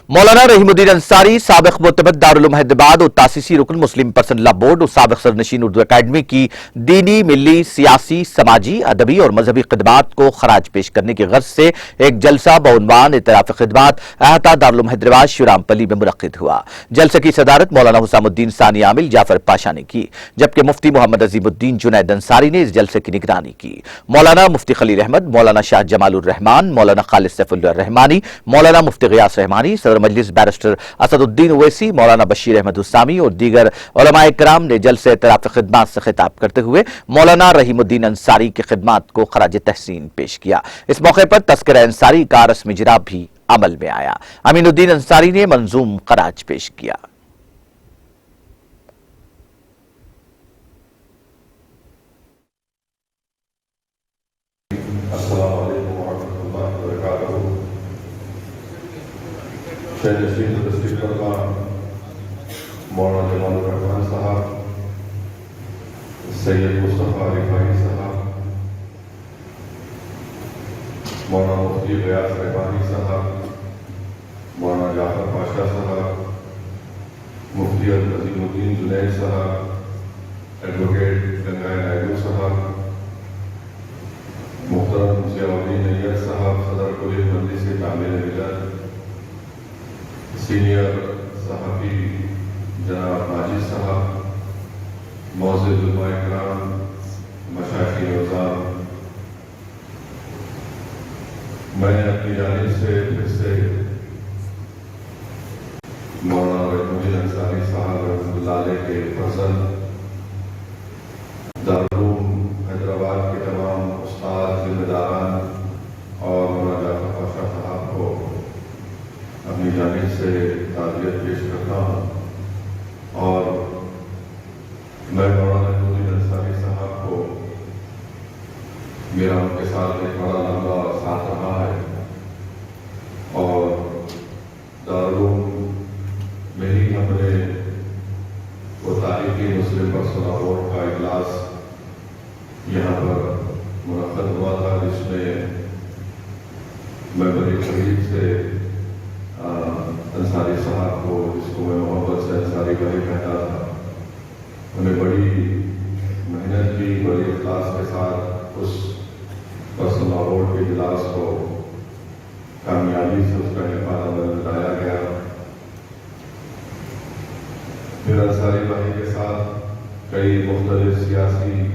مولانا رحیم الدین انصاری سابق معتمد دارالعلوم حیدرآباد اور تاسیسی رکن مسلم پرسنل لا بورڈ اور سابق سرنشین اردو اکیڈمی کی دینی، ملی، سیاسی، سماجی، ادبی اور مذہبی خدمات کو خراج پیش کرنے کی غرض سے ایک جلسہ بعنوان اعتراف خدمات احاطہ دارالعلوم حیدرآباد شیورام پلی میں منعقد ہوا۔ جلسے کی صدارت مولانا حسام الدین ثانی عامل جعفر پاشا نے کی، جبکہ مفتی محمد عظیم الدین جنید انصاری نے اس جلسے کی نگرانی کی۔ مولانا مفتی خلیل احمد، مولانا شاہ جمال الرحمان، مولانا خالد سیف اللہ الرحمانی، مولانا مفتی غیاث رحمانی، صدر مجلس بیرسٹر اسد الدین اویسی، مولانا بشیر احمد حسامی اور دیگر علماء کرام نے جلسے اعتراف خدمات سے خطاب کرتے ہوئے مولانا رحیم الدین انصاری کی خدمات کو خراج تحسین پیش کیا۔ اس موقع پر تذکرہ انصاری کا رسمی اجرا بھی عمل میں آیا۔ امین الدین انصاری نے منظوم خراج پیش کیا۔ مولانا جمال الرحمان صاحب، سید مصطفیٰ رفاعی صاحب، مولانا مفتی غیاث رحمانی صاحب، مولانا جعفر پاشا صاحب، مفتی عظیم الدین جنید صاحب، ایڈوکیٹ گنگائے نائیڈو صاحب، محترم ضیاء الدین نیت صاحب، صدر کلی مجلس کامل ملت، سینئر صحافی جناب ماجد صاحب، معزز علماء کرام، مشائخ نظام، میں نے اپنی جانب سے پھر سے مولانا رحیم الدین انصاری صاحب رحمۃ اللہ علیہ کے فرزند دارالعلوم حیدرآباد کے تمام استاد، ذمہ داران اور مولانا جعفر پاشا صاحب کو اپنی جانب سے تعزیت پیش کرتا ہوں، اور میں مولانا رحیم الدین انصاری صاحب کو میرا ان کے ساتھ ایک بڑا لمبا ساتھ رہا ہے، اور دارالعلوم میں ہی ہم نے وہ تاریخی مسلم پرسنل لا بورڈ کا اجلاس یہاں پر منعقد ہوا تھا، جس میں میں بڑی قریب سے انصاری صاحب کو، جس کو میں محبت سے انصاری بھائی کہتا تھا، انہیں بڑی محنت کی، بڑی اخلاص کے ساتھ اس پرسنل لا بورڈ کے اجلاس کو کامیابی سے اس کا انعقاد عمل میں لایا گیا۔ پھر انصاری بھائی کے ساتھ کئی مختلف سیاسی